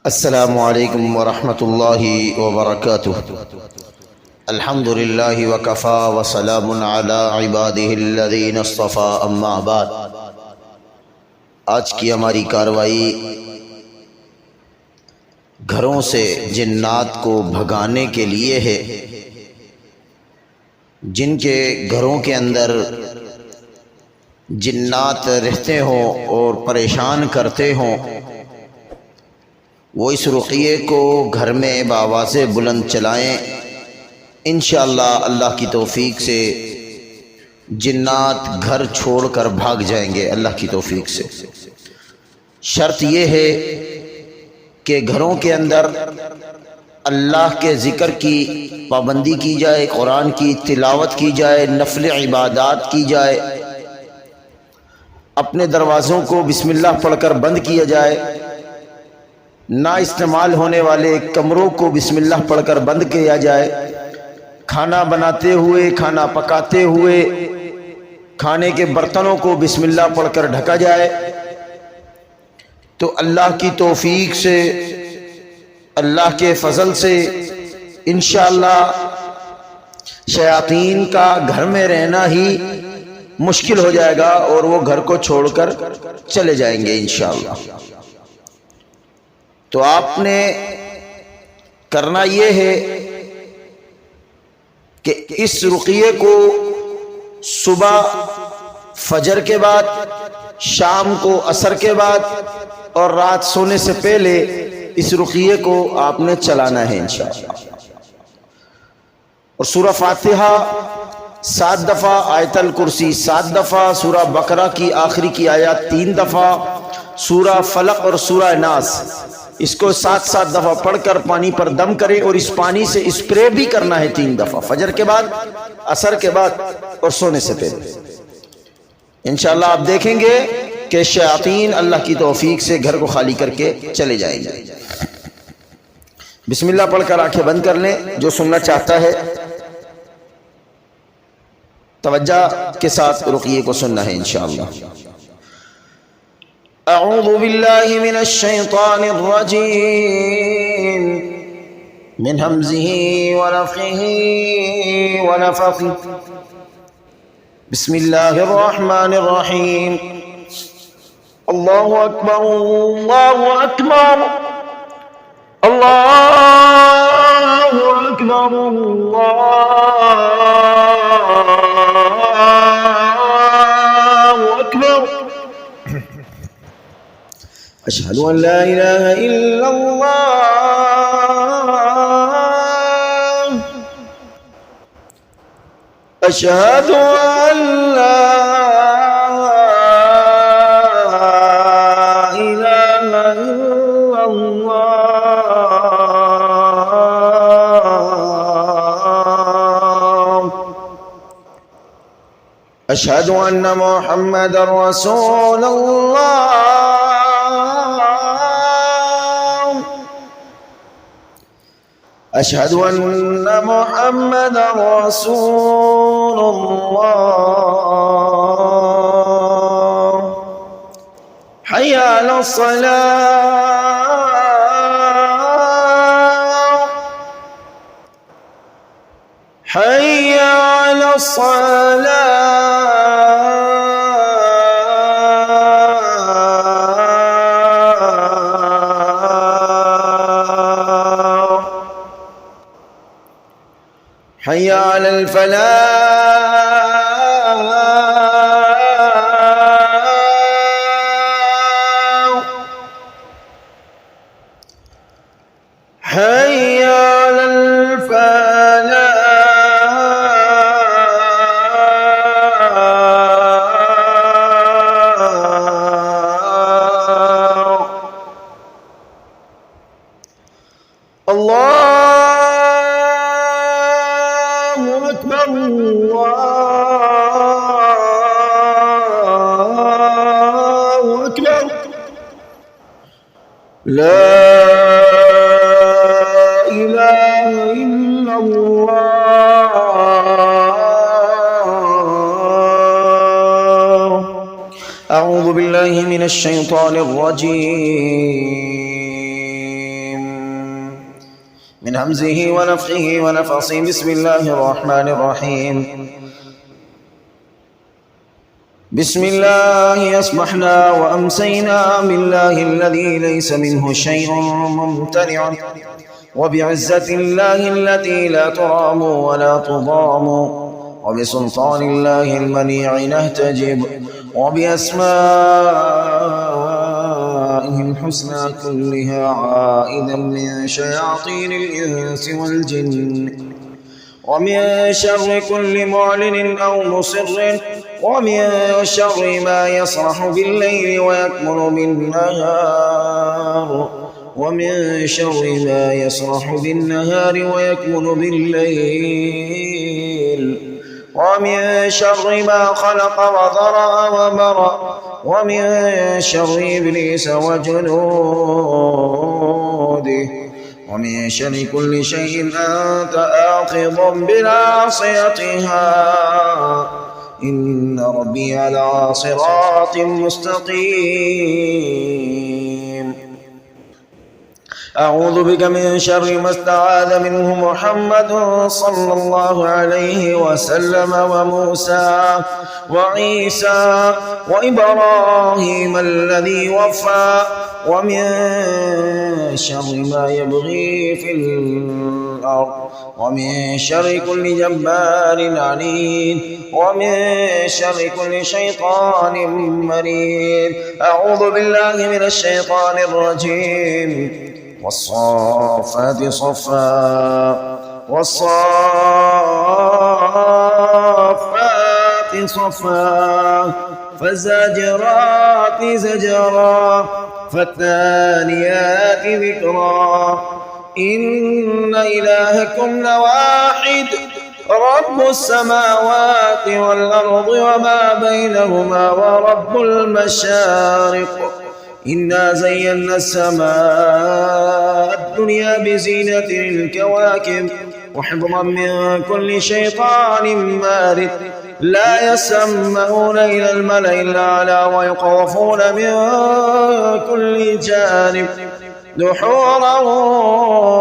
السلام علیکم ورحمۃ اللہ وبرکاتہ۔ الحمد للہ وکفا وسلام علی عبادہ الذین اصطفیٰ، اما بعد۔ آج کی ہماری کارروائی گھروں سے جنات کو بھگانے کے لیے ہے۔ جن کے گھروں کے اندر جنات رہتے ہوں اور پریشان کرتے ہوں، وہ اس رقیے کو گھر میں بآواز بلند چلائیں، انشاءاللہ اللہ کی توفیق سے جنات گھر چھوڑ کر بھاگ جائیں گے اللہ کی توفیق سے۔ شرط یہ ہے کہ گھروں کے اندر اللہ کے ذکر کی پابندی کی جائے، قرآن کی تلاوت کی جائے، نفل عبادات کی جائے، اپنے دروازوں کو بسم اللہ پڑھ کر بند کیا جائے، نہ استعمال ہونے والے کمروں کو بسم اللہ پڑھ کر بند کیا جائے، کھانا بناتے ہوئے، کھانا پکاتے ہوئے کھانے کے برتنوں کو بسم اللہ پڑھ کر ڈھکا جائے، تو اللہ کی توفیق سے، اللہ کے فضل سے انشاءاللہ شیاطین کا گھر میں رہنا ہی مشکل ہو جائے گا اور وہ گھر کو چھوڑ کر چلے جائیں گے انشاءاللہ۔ تو آپ نے کرنا یہ ہے کہ اس رقیے کو صبح فجر کے بعد، شام کو عصر کے بعد اور رات سونے سے پہلے اس رقیے کو آپ نے چلانا ہے انشاءاللہ۔ اور سورہ فاتحہ 7 دفعہ، آیت الکرسی 7 دفعہ، سورہ بقرہ کی آخری کی آیات 3 دفعہ، سورہ فلق اور سورہ ناس، اس کو 7 دفعہ پڑھ کر پانی پر دم کریں، اور اس پانی سے اسپرے بھی کرنا ہے 3 دفعہ، فجر کے بعد، عصر کے بعد اور سونے سے پہلے۔ انشاءاللہ آپ دیکھیں گے کہ شیاطین اللہ کی توفیق سے گھر کو خالی کر کے چلے جائیں گے۔ بسم اللہ پڑھ کر آنکھیں بند کر لیں۔ جو سننا چاہتا ہے توجہ کے ساتھ رقیے کو سننا ہے انشاءاللہ۔ اعوذ باللہ من الشیطان الرجیم من حمزہ ونفخہ ونفثہ۔ بسم اللہ الرحمن الرحیم۔ اللہ اکبر اللہ اکبر اللہ اکبر اللہ اکبر۔ اشہد ان لا الہ الا اللہ، اشہد ان لا الہ الا اللہ، اشہد ان محمد رسول اللہ، اشہد ان محمد رسول اللہ، حی علی الصلاة، حی علی الصلاة، حی علی الفلاح، حی علی الفلاح۔ اللہ اکبر اللہ اکبر، لا الہ الا اللہ۔ اعوذ باللہ من الشیطان الرجیم، من همزه ونفخه ونفخه. بسم الله الرحمن الرحيم. بسم الله أصبحنا وأمسينا بالله الذي ليس منه شيء ممتنع، وبعزة الله التي لا ترام ولا تضام، وبسلطان الله المنيع نهتجب، وبأسمائه الحسنى كلها عائذا من شياطين الإنس والجن، ومن شر كل معلن أو مصر، ومن شر ما يصرح بالليل ويكمن بالنهار، ومن شر ما يصرح بالنهار ويكمن بالليل، ومن شر ما خلق وذرأ وبرأ، ومن شر إبليس وجنوده، ومن شر كل شيء أنت آخذ بناصيتها، إن ربي على صراط مستقيم. أعوذ بك من شر ما استعاذ منه محمد صلى الله عليه وسلم، وموسى وعيسى وإبراهيم الذي وفى، ومن شر ما يبغي في الأرض، ومن شر كل جبار عنيد، ومن شر كل شيطان مريد. أعوذ بالله من الشيطان الرجيم. والصافات صفا، والصافات صفا، فالزاجرات زجرا، فالتاليات ذكرا. إن إلهكم لواحد، رب السماوات والأرض وما بينهما، ورب المشارق. إنا زينا السماء الدنيا بزينة الكواكب، وحفظا من كل شيطان مارد. لا يسمعون إلى الملأ الأعلى، ويخوفون من كل جانب دحورا،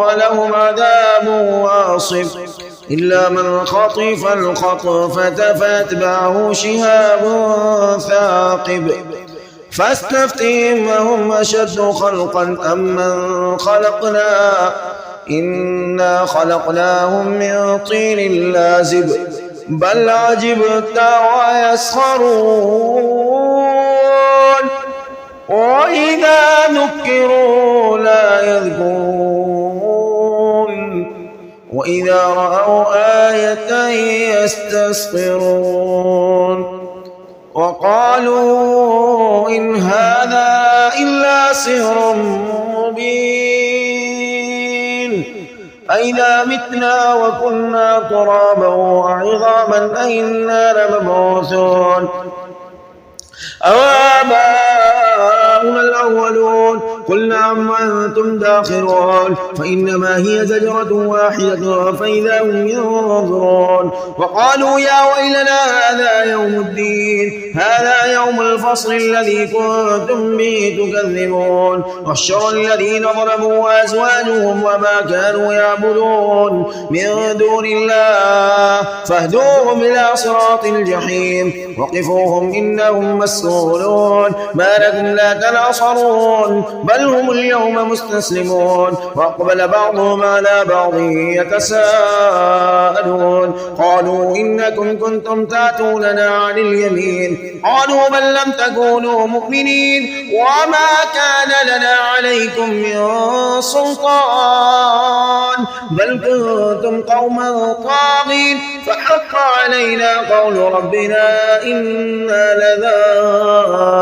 ولهم عذاب واصب. إلا من خطف الخطفة فاتبعه شهاب ثاقب. فاستفتهم أهم أشد خلقا أم من خلقنا، إنا خلقناهم من طين لازب، بل عجبت ويسخرون. وإذا ذكروا لا يذكرون، وإذا رأوا آية يستصغرون، وقالوا إن هذا إلا سحر مبين. أئذا متنا وكنا ترابا وعظاما أئنا لمبعوثون. أوآباؤنا الأولون، قل نعم وأنتم داخرون. فإنما هي زجرة واحدة فإذا هم ينظرون. وقالوا يا ويلنا هذا يوم الدين، هذا يوم الفصل الذي كنتم به تكذبون. واحشروا الذين ظلموا وأزواجهم وما كانوا يعبدون من دون الله، فاهدوهم إلى صراط الجحيم، وقفوهم إنهم مسؤولون. ما لكم لا تناصرون، بل هم اليوم مستسلمون. وأقبل بعضهم على بعض يتساءلون. قالوا إنكم كنتم تأتوننا عن اليمين، قالوا بل لم تكونوا مؤمنين، وما كان لنا عليكم من سلطان، بل كنتم قوما طاغين، فحق علينا قول ربنا إنا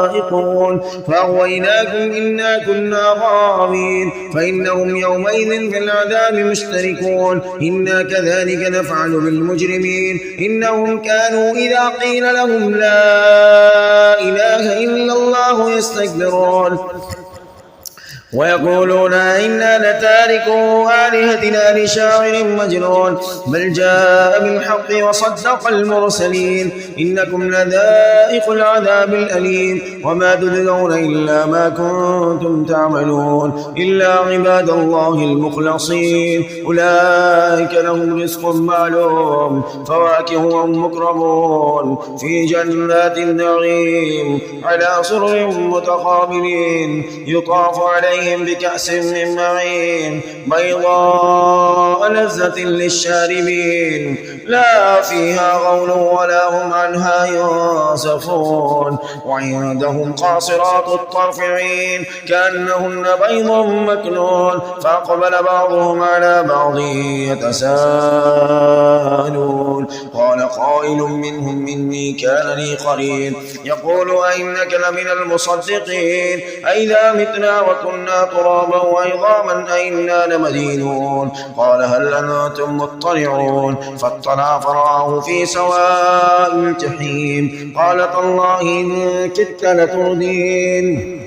لذائقون. فأغويناكم إنا كنا غاوين، فإنهم يومئذ في العذاب مشتركون. إنا كذلك نفعل بالمجرمين، إنهم كانوا إذا قيل لهم لا إله إلا الله يستكبرون. ويقولون إنا لتاركو آلهتنا لشاعر مجنون بل جاء بالحق وصدق المرسلين إنكم لذائق العذاب الأليم وما تجزون إلا ما كنتم تعملون إلا عباد الله المخلصين أولئك لهم رزق معلوم فواكه وهم مكرمون في جنات النعيم على سرر متقابلين يطاف عليهم بكأس من معين بيضاء لذة للشاربين لا فيها غول ولا هم عنها ينزفون وعندهم قاصرات الطرف عين كأنهن بيض مكنون فأقبل بعضهم على بعض يتساءلون قال قائل منهم إني كان لي قرين يقول أئنك لمن المصدقين أئذا متنا وكنا ترابا وعظاما أئنا لمدينون قال هل أنتم مطلعون فاطلع فرآه في سواء الجحيم قال تالله إن كدت لتردين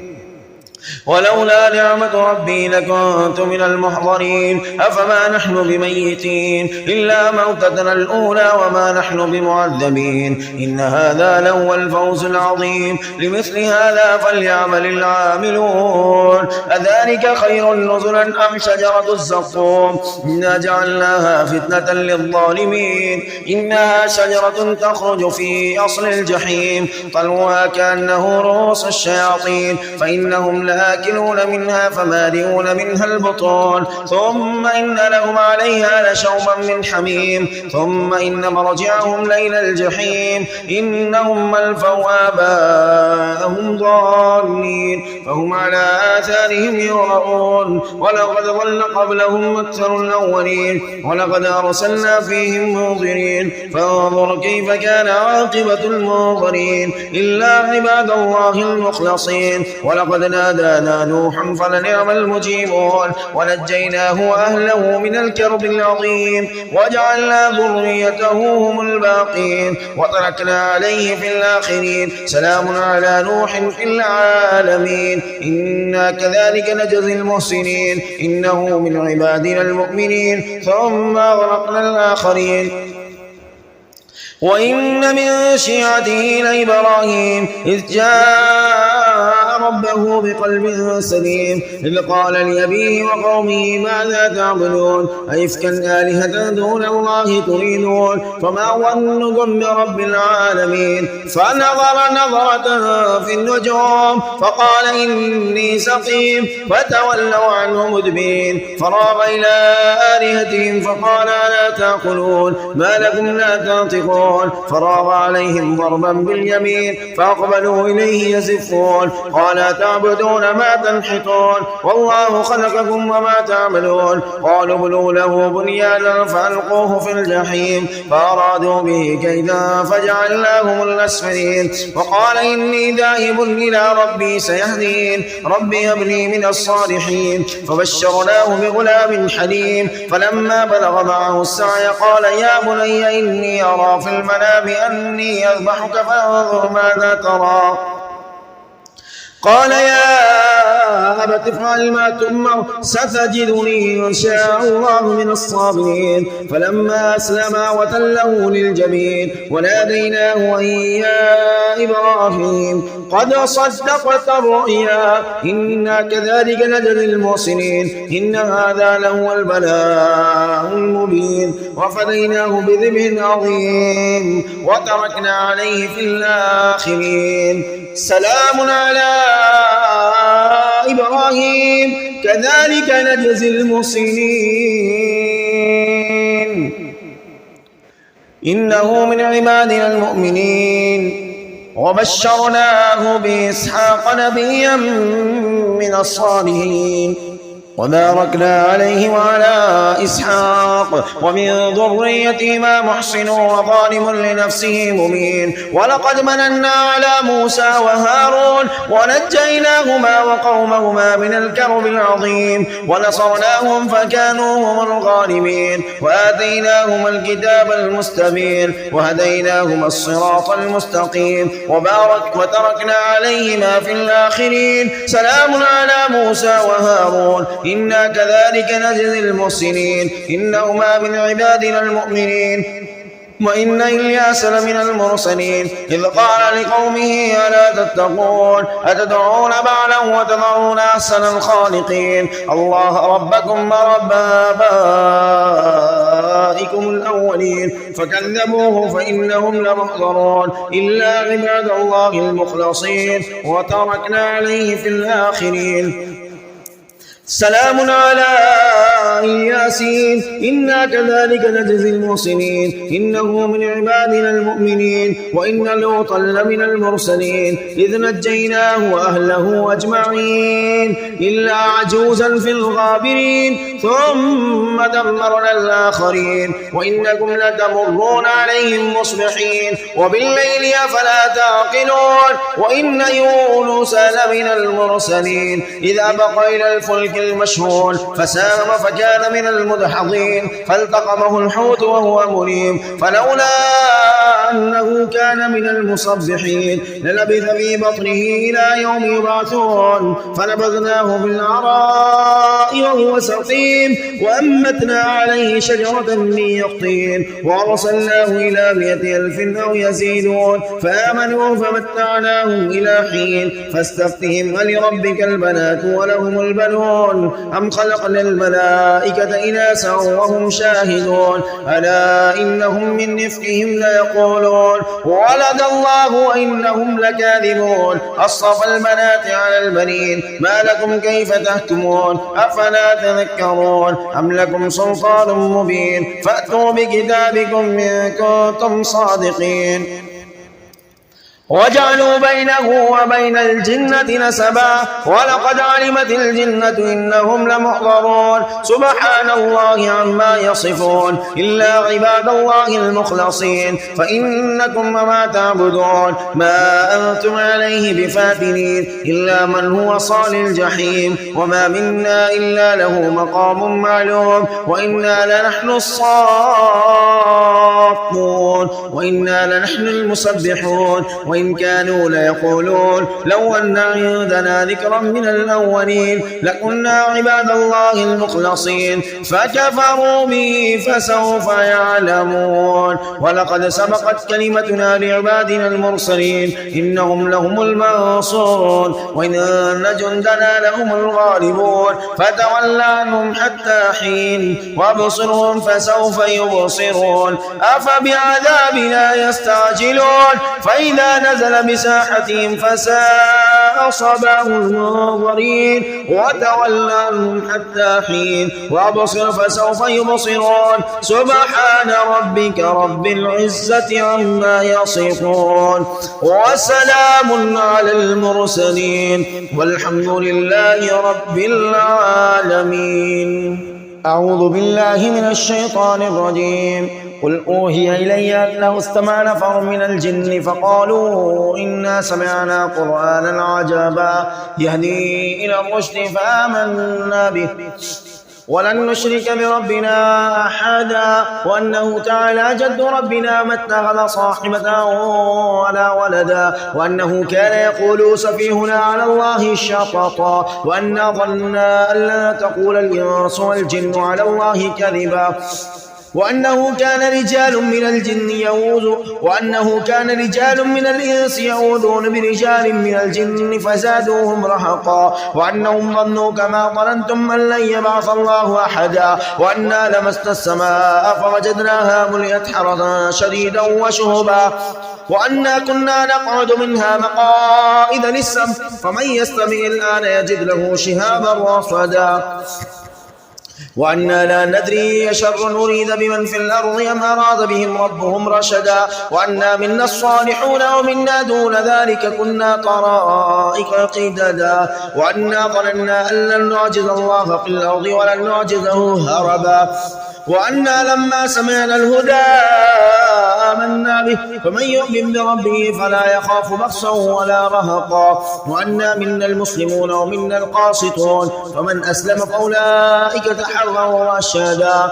ولولا نعمة ربي لكنت من المحضرين أفما نحن بميتين إلا موتتنا الأولى وما نحن بمعذبين إن هذا لهو الفوز العظيم لمثل هذا فليعمل العاملون أذلك خير نزلا أم شجرة الزقوم إنا جعلناها فتنة للظالمين إنها شجرة تخرج في أصل الجحيم طلعها كأنه رؤوس الشياطين فإنهم لآكلون منها فمالئون منها البطون ثم إن لهم عليها لشوبا من حميم ثم إن مرجعهم لإلى الجحيم إنهم ألفوا آباءهم ضالين فهم على آثارهم يهرعون ولقد ضل قبلهم أكثر الأولين ولقد أرسلنا فيهم منذرين فانظر كيف كان عاقبة المنظرين إلا عباد الله المخلصين ولقد نادانا نوح فلنعم المجيبون ونجيناه وأهله من الكرب العظيم وجعلنا ذريته هم الباقين وتركنا عليه في الآخرين سلام على نوح في العالمين إنا كذلك نجزي المحسنين إنه من عبادنا المؤمنين ثم أغرقنا الآخرين وإن من شيعته لإبراهيم إذ جاء ربه بقلب سليم إذ قال لأبيه وقومه ماذا تعبدون أئفكا آلهة دون الله تريدون فما ظنكم برب العالمين فنظر نظرة في النجوم فقال إني سقيم فتولوا عنه مدبرين فراغ إلى آلهتهم فقال ألا تأكلون ما لكم لا تنطقون فراغ عليهم ضربا باليمين فأقبلوا إليه يزفون قال تعبدون ما تنحتون والله خلقكم وما تعملون قالوا ابنوا له بنيانا فألقوه في الجحيم فأرادوا به كيدا فجعلناهم الأسفلين وقال إني ذاهب إلى ربي سيهدين ربي هب لي من الصالحين فبشرناه بغلام حليم فلما بلغ معه السعي قال يا بني إني أرى في المنام أني أذبحك فانظر ماذا ترى قال يا أبت افعل ما تؤمر ستجدني إن شاء الله من الصابرين فلما أسلما وتله للجبين وناديناه أن يا إبراهيم قد صدقت الرؤيا إنا كذلك نجزي المحسنين إن هذا لهو البلاء المبين وفديناه بذبح عظيم وتركنا عليه في الآخرين سلام على إبراهيم كذلك نجزي المحسنين إنه من عبادنا المؤمنين وبشرناه بإسحاق نبيا من الصالحين وباركنا عليه وعلى إسحاق ومن ذريتهما محسن وظالم لنفسه مبين. ولقد مننا على موسى وهارون ونجيناهما وقومهما من الكرب العظيم ونصرناهم فكانوا هم الغالبين وآتيناهما الكتاب المستبين وهديناهما الصراط المستقيم وتركنا عليهما في الآخرين. سلام على موسى وهارون إنا كذلك نجزي المحسنين إنهما من عبادنا المؤمنين. وإن إلياس لمن المرسلين إذ قال لقومه ألا تتقون أتدعون بعلا وتذرون أحسن الخالقين الله ربكم ورب آبائكم الأولين فكذبوه فإنهم لمحضرون إلا عباد الله المخلصين وتركنا عليه في الآخرين. سلام على ياسين إنا كذلك نجزي المحسنين إنه من عبادنا المؤمنين. وإن لوطا لمن المرسلين إذ نجيناه وأهله أجمعين إلا عجوزا في الغابرين ثم دمرنا الآخرين. وإنكم لتمرون عليهم مصبحين وبالليل أفلا تعقلون. وإن يونس لمن المرسلين إذ أبق إلى الفلك المشحون فساهم فكان من المدحضين فالتقمه الحوت وهو مليم فلولا أنه كان من المصبحين للبث في بطنه إلى يوم يبعثون فنبذناه بالعراء وهو سقيم وأنبتنا عليه شجرة من يقطين وأرسلناه إلى 100,000 أو يزيدون فآمنوا فمتعناهم إلى حين. فاستفتهم ألربك البنات ولهم البنون أم خلقنا الملائكة إناثا وهم شاهدون ألا إنهم من إفكهم ليقولون ولد الله وإنهم لكاذبون أصطفى البنات على البنين ما لكم كيف تحكمون أفلا تذكرون أم لكم سلطان مبين فأتوا بكتابكم إن كنتم صادقين. وجعلوا بينه وبين الجنة نسبا ولقد علمت الجنة إنهم لمحضرون سبحان الله عما يصفون إلا عباد الله المخلصين فإنكم وما تعبدون ما أنتم عليه بفاتنين إلا من هو صال الجحيم وما منا إلا له مقام معلوم وإنا لنحن الصافون وإنا لنحن المسبحون. وإن كانوا ليقولون لو أن عندنا ذكرا من الأولين لكنا عباد الله المخلصين فكفروا به فسوف يعلمون. ولقد سبقت كلمتنا لعبادنا المرسلين إنهم لهم المنصورون وإن جندنا لهم الغالبون فتول عنهم حتى حين وابصرهم فسوف يبصرون أفبعذابنا يستعجلون فإذا نزل بساحتهم فساء صباح المنظرين وتول عنهم حتى حين وابصر فسوف يبصرون سبحان ربك رب العزة عما يصفون وسلام على المرسلين والحمد لله رب العالمين. أعوذ بالله من الشيطان الرجيم. قل أوحي إلي أنه استمع نفر من الجن فقالوا إنا سمعنا قرآنا عجبا يهدي إلى الرشد فآمنا به ولن نشرك بربنا أحدا وأنه تعالى جد ربنا ما اتخذ صاحبة ولا ولدا وأنه كان يقول سفيهنا على الله شططا وأنا ظننا أن لا تقول الإنس والجن على الله كذبا وأنه كان رجال من الإنس يعوذون برجال من الجن فزادوهم رهقا وأنهم ظنوا كما ظننتم أن لن يبعث الله أحدا وأنا لمسنا السماء فوجدناها ملئت حرسا شديدا وشهبا وأنا كنا نقعد منها مقاعد للسمع فمن يستمع الآن يجد له شهابا رصدا. وأنا لا ندري أشر أريد بمن في الأرض أم أراد بهم ربهم رشدا وأنا منا الصالحون ومنا دون ذلك كنا طرائق قددا وأنا ظننا أن لن نعجز الله في الأرض ولن نعجزه هربا وأنا لما سمعنا الهدى آمنا به فمن يؤمن بربه فلا يخاف بخسا ولا رهقا وأنا منا المسلمون ومنا القاسطون فمن أسلم فأولئك تحروا رشدا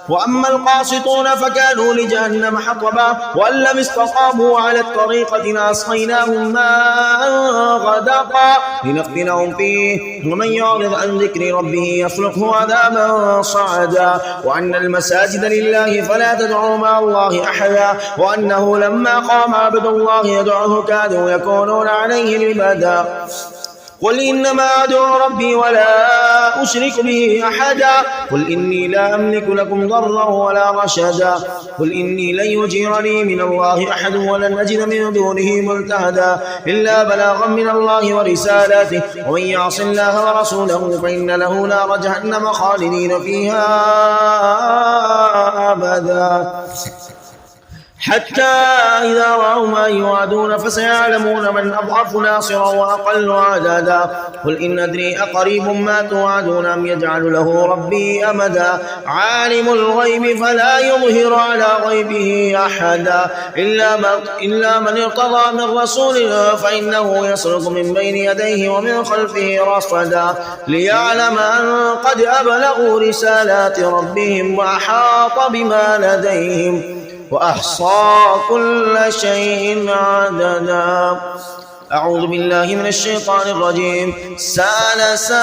وأما القاسطون فكانوا لجهنم حطبا وأن لم استقاموا على الطريقة لأسقيناهم ماء غدقا لنفتنهم فيه ومن يعرض عن ذكر ربه يسلكه عذابا صعدا وأن المساجد لله فلا تدعوا مع الله أحدا وأنه لما قام عبد الله يدعوه كادوا يكونون عليه لبدا قل إنما أدعو ربي ولا أشرك به أحدا قل إني لا أملك لكم ضرا ولا رشدا قل إني لن يجيرني من الله أحد ولن أجد من دونه ملتهدا إلا بلاغا من الله ورسالاته ومن يعص الله ورسوله فإن له نار جهنم خالدين فيها أبدا حتى إذا رأوا ما يوعدون فسيعلمون من أضعف ناصرا وأقل عددا قل إن أدري أقريب ما توعدون أم يجعل له ربي أمدا عالم الغيب فلا يظهر على غيبه أحدا إلا من ارتضى من رسول فإنه يسلك من بين يديه ومن خلفه رصدا ليعلم أن قد أبلغوا رسالات ربهم وأحاط بما لديهم وأحصى كل شيء عددا أعوذ بالله من الشيطان الرجيم سأل سائل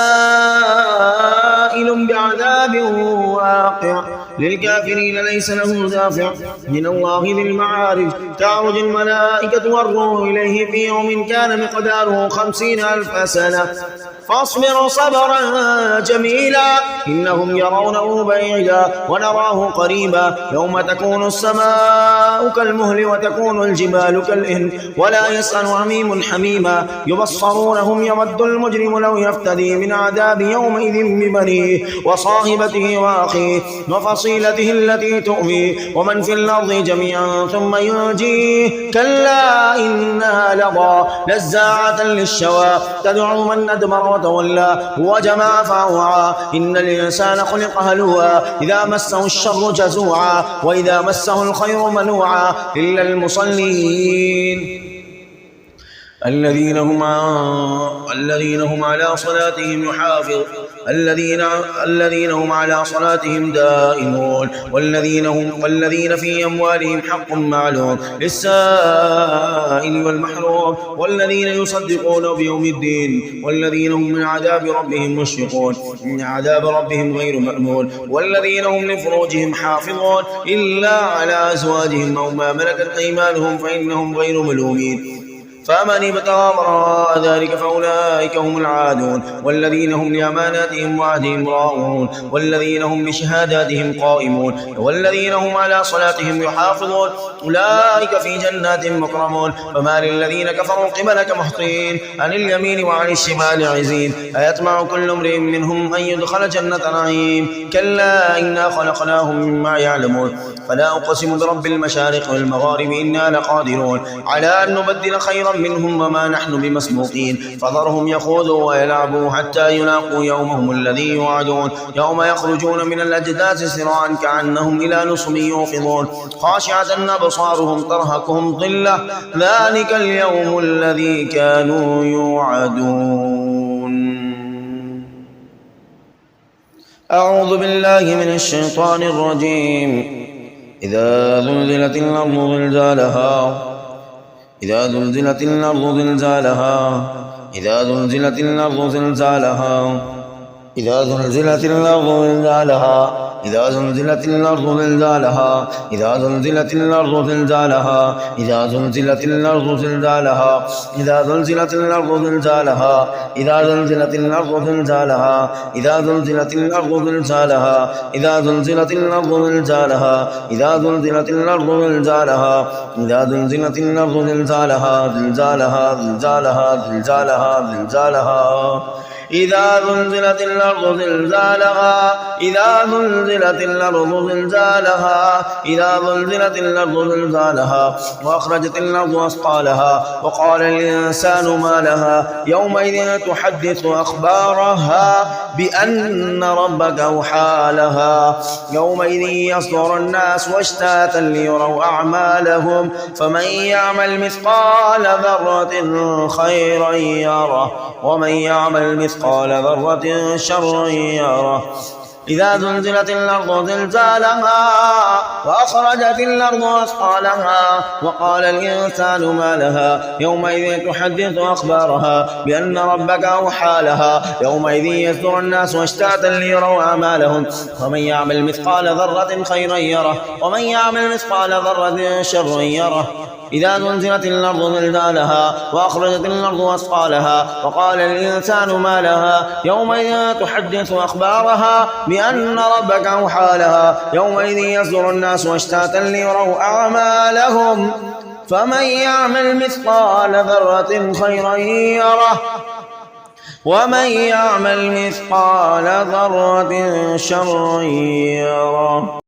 بعذاب واقع للكافرين ليس له دافع من الله ذي المعارج تعرج الملائكة والروح إليه في يوم كان مقداره 50,000 سنة فاصبر صبرا جميلا إنهم يرونه بعيدا ونراه قريبا يوم تكون السماء كالمهل وتكون الجبال كالإهن ولا يسأل حميم حميما يبصرونهم يود المجرم لو يفتدي من عذاب يومئذ ببنيه وصاحبته وأخيه وفصيلته التي تؤويه ومن في الأرض جميعا ثم ينجيه كلا إنها لظى نزاعة للشوى تدعو من أدبر وتولى وجمع فأوعى إن الإنسان خلق هلوعا إذا مسه الشر جزوعا وإذا مسه الخير منوعا إلا المصلين الذين هم على صلاتهم يحافظون الذين هم على صلاتهم دائمون والذين في أموالهم حق معلوم للسائل والمحروم والذين يصدقون بيوم الدين والذين هم من عذاب ربهم مشفقون إن عذاب ربهم غير مأمون والذين هم لفروجهم حافظون إلا على أزواجهم أو ما ملكت أيمانهم فإنهم غير ملومين فمن ابتغى وراء ذلك فأولئك هم العادون والذين هم لأماناتهم وعهدهم راعون والذين هم بشهاداتهم قائمون والذين هم على صلاتهم يحافظون أولئك في جنات مكرمون فما للذين كفروا قبلك محطين عن اليمين وعن الشمال عزين أيطمع كل امرئ منهم أن يدخل جنة نعيم كلا إنا خلقناهم مما يعلمون فلا أقسم برب المشارق والمغارب إنا لقادرون على أن نبدل خيرا منهم وما نحن بمسبوقين فذرهم يخوضوا ويلعبوا حتى يلاقوا يومهم الذي يوعدون يوم يخرجون من الأجداث سراعا كأنهم إلى نصب يوقظون خاشعة أبصارهم ترهقهم ظلة ذلك اليوم الذي كانوا يوعدون. أعوذ بالله من الشيطان الرجيم إذا زلزلت الأرض زلزالها إذا زلزلت الأرض زلزالها إذا زلزلت الأرض زلزالها إذا زلزلت الأرض زلزالها إذا زلزلت الأرض زلزالها إذا زلزلت الأرض زلزالها إذا زلزلت الأرض زلزالها إذا زلزلت الأرض زلزالها إذا زلزلت الأرض زلزالها إذا زلزلت الأرض زلزالها إذا زلزلت الأرض زلزالها إذا زلزلت الأرض زلزالها إذا زلزلت الأرض زلزالها زلزالها زلزالها زلزالها زلزالها إذا زلزلت الأرض زلزالها إذا زلزلت الأرض زلزالها إذا زلزلت الأرض زلزالها وأخرجت الأرض أثقالها وقال الإنسان ما لها يومئذ تحدث أخبارها بأن ربك أوحى لها يومئذ يصدر الناس واشتاتا ليروا أعمالهم فمن يعمل مثقال ذرة خيرا يره ومن يعمل مثقال ذرة شرا يره إذا زلزلت الأرض زلزالها وأخرجت الأرض أثقالها وقال الإنسان ما لها يومئذ تحدث أخبارها بأن ربك أوحى لها يومئذ يصدر الناس أشتاتا ليروا أعمالهم ومن يعمل مثقال ذرة خيرا يره ومن يعمل مثقال ذرة شرا يره إذا زلزلت الأرض زلزالها وأخرجت الأرض أثقالها وقال الإنسان ما لها يومئذ تحدث أخبارها بأن ربك أوحى لها يومئذ يصدر الناس أشتاتا ليروا أعمالهم فمن يعمل مثقال ذرة خيرا يره ومن يعمل مثقال ذرة شرا يره.